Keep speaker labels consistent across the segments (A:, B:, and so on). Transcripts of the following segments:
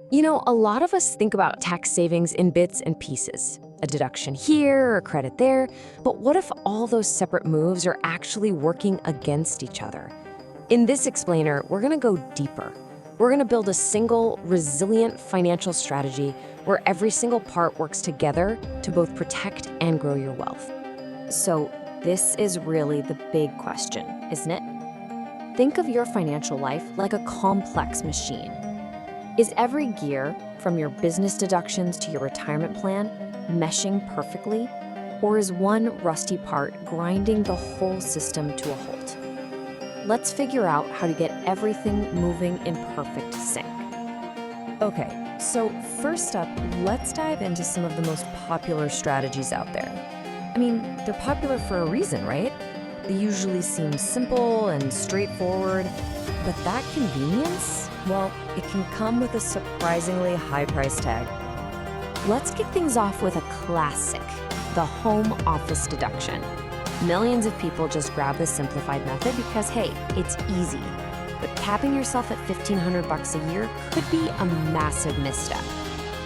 A: A lot of us think about tax savings in bits and pieces. A deduction here, a credit there. But what if all those separate moves are actually working against each other? In this explainer, we're going to go deeper. We're going to build a single, resilient financial strategy where every single part works together to both protect and grow your wealth.
B: So, this is really the big question, isn't it? Think of your financial life like a complex machine. Is every gear, from your business deductions to your retirement plan, meshing perfectly? Or is one rusty part grinding the whole system to a halt? Let's figure out how to get everything moving in perfect sync.
A: Okay, so first up, let's dive into some of the most popular strategies out there. I mean, they're popular for a reason, right? They usually seem simple and straightforward, but that convenience, well, it can come with a surprisingly high price tag. Let's kick things off with a classic, the home office deduction. Millions of people just grab the simplified method because, hey, it's easy. But capping yourself at $1,500 a year could be a massive misstep.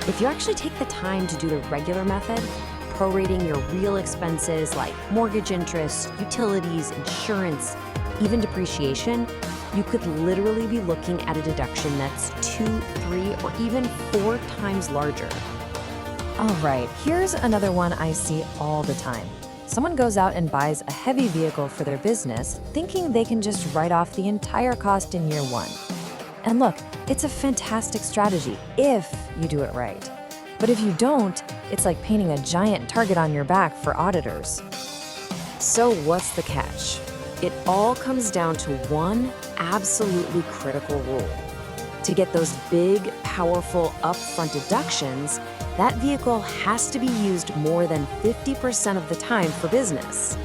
A: If you actually take the time to do the regular method, prorating your real expenses like mortgage interest, utilities, insurance, even depreciation, you could literally be looking at a deduction that's 2, 3, or even 4 times larger.
C: All right, here's another one I see all the time. Someone goes out and buys a heavy vehicle for their business, thinking they can just write off the entire cost in year 1. And look, it's a fantastic strategy if you do it right. But if you don't, it's like painting a giant target on your back for auditors.
A: So what's the catch? It all comes down to one absolutely critical rule. To get those big, powerful upfront deductions, that vehicle has to be used more than 50% of the time for business.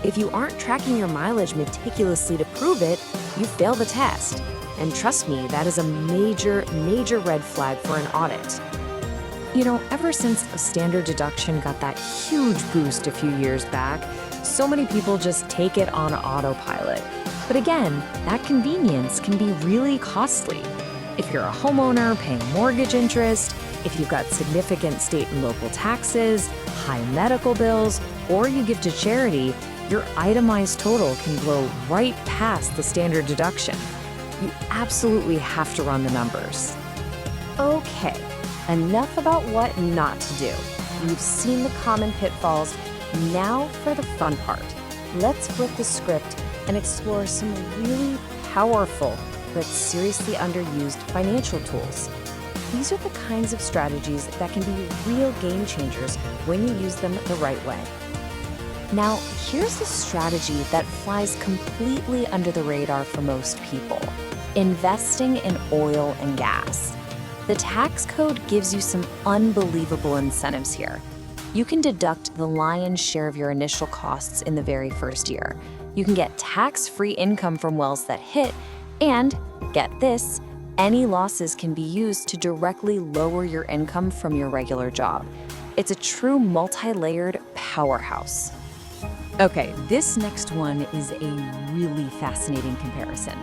A: If you aren't tracking your mileage meticulously to prove it, you fail the test. And trust me, that is a major, major red flag for an audit.
C: Ever since a standard deduction got that huge boost a few years back, so many people just take it on autopilot. But again, that convenience can be really costly. If you're a homeowner paying mortgage interest, if you've got significant state and local taxes, high medical bills, or you give to charity, your itemized total can blow right past the standard deduction. You absolutely have to run the numbers.
B: Okay, enough about what not to do. You've seen the common pitfalls. Now for the fun part. Let's flip the script and explore some really powerful but seriously underused financial tools. These are the kinds of strategies that can be real game changers when you use them the right way. Now, here's a strategy that flies completely under the radar for most people: investing in oil and gas. The tax code gives you some unbelievable incentives here. You can deduct the lion's share of your initial costs in the very first year. You can get tax-free income from wells that hit, and, get this, any losses can be used to directly lower your income from your regular job. It's a true multi-layered powerhouse.
C: Okay, this next one is a really fascinating comparison.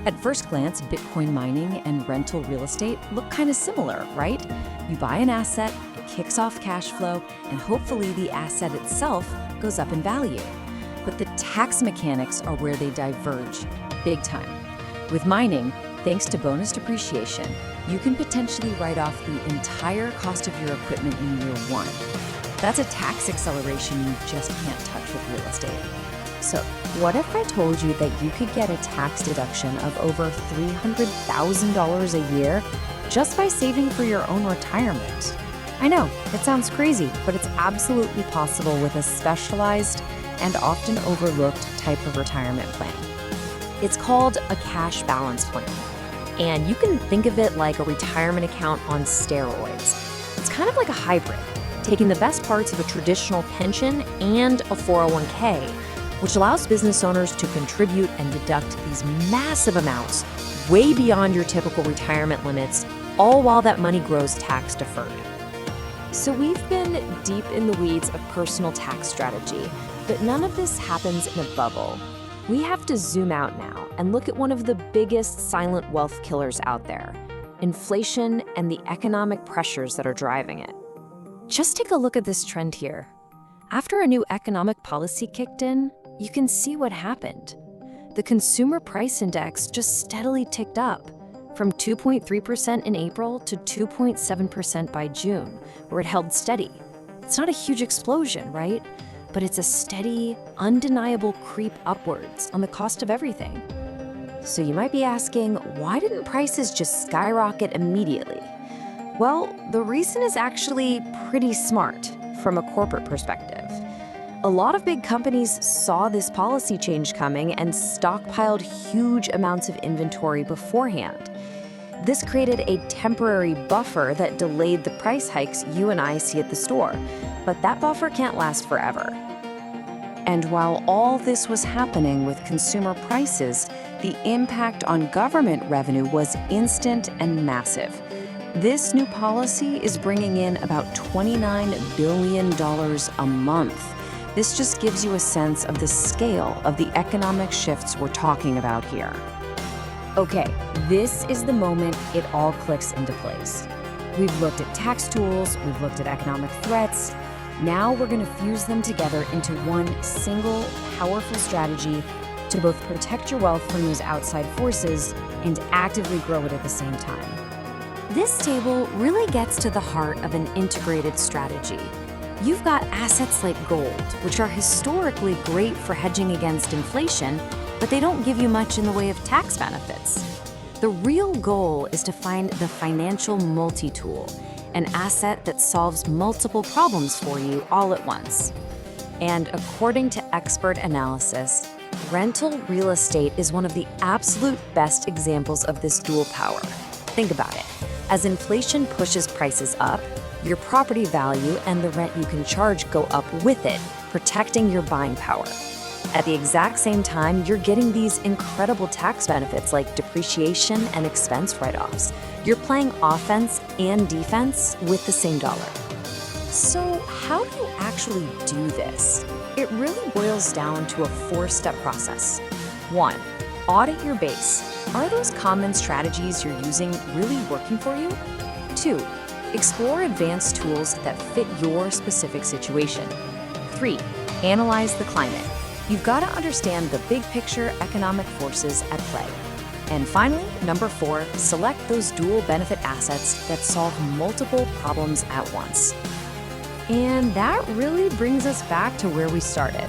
C: At first glance, Bitcoin mining and rental real estate look kind of similar, right? You buy an asset, it kicks off cash flow, and hopefully the asset itself goes up in value. But the tax mechanics are where they diverge, big time. With mining, thanks to bonus depreciation, you can potentially write off the entire cost of your equipment in year 1. That's a tax acceleration you just can't touch with real estate.
B: So, what if I told you that you could get a tax deduction of over $300,000 a year just by saving for your own retirement? I know, it sounds crazy, but it's absolutely possible with a specialized and often overlooked type of retirement plan. It's called a cash balance plan, and you can think of it like a retirement account on steroids. It's kind of like a hybrid, taking the best parts of a traditional pension and a 401k, which allows business owners to contribute and deduct these massive amounts way beyond your typical retirement limits, all while that money grows tax deferred. So we've been deep in the weeds of personal tax strategy, but none of this happens in a bubble. We have to zoom out now and look at one of the biggest silent wealth killers out there: inflation, and the economic pressures that are driving it. Just take a look at this trend here. After a new economic policy kicked in, you can see what happened. The consumer price index just steadily ticked up, from 2.3% in April to 2.7% by June, where it held steady. It's not a huge explosion, right? But it's a steady, undeniable creep upwards on the cost of everything. So you might be asking, why didn't prices just skyrocket immediately? Well, the reason is actually pretty smart from a corporate perspective. A lot of big companies saw this policy change coming and stockpiled huge amounts of inventory beforehand. This created a temporary buffer that delayed the price hikes you and I see at the store, but that buffer can't last forever. And while all this was happening with consumer prices, the impact on government revenue was instant and massive. This new policy is bringing in about $29 billion a month. This just gives you a sense of the scale of the economic shifts we're talking about here. Okay, this is the moment it all clicks into place. We've looked at tax tools, we've looked at economic threats. Now we're going to fuse them together into one single, powerful strategy to both protect your wealth from those outside forces and actively grow it at the same time. This table really gets to the heart of an integrated strategy. You've got assets like gold, which are historically great for hedging against inflation, but they don't give you much in the way of tax benefits. The real goal is to find the financial multi-tool, an asset that solves multiple problems for you all at once. And according to expert analysis, rental real estate is one of the absolute best examples of this dual power. Think about it. As inflation pushes prices up, your property value and the rent you can charge go up with it, protecting your buying power. At the exact same time, you're getting these incredible tax benefits like depreciation and expense write-offs. You're playing offense and defense with the same dollar. So how do you actually do this? It really boils down to a 4-step process. 1, audit your base. Are those common strategies you're using really working for you? 2, explore advanced tools that fit your specific situation. 3, analyze the climate. You've got to understand the big picture economic forces at play. And finally, number 4, select those dual benefit assets that solve multiple problems at once. And that really brings us back to where we started.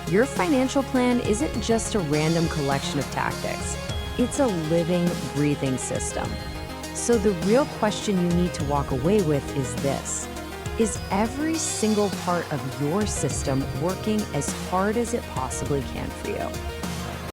B: Your financial plan isn't just a random collection of tactics. It's a living, breathing system. So the real question you need to walk away with is this. Is every single part of your system working as hard as it possibly can for you?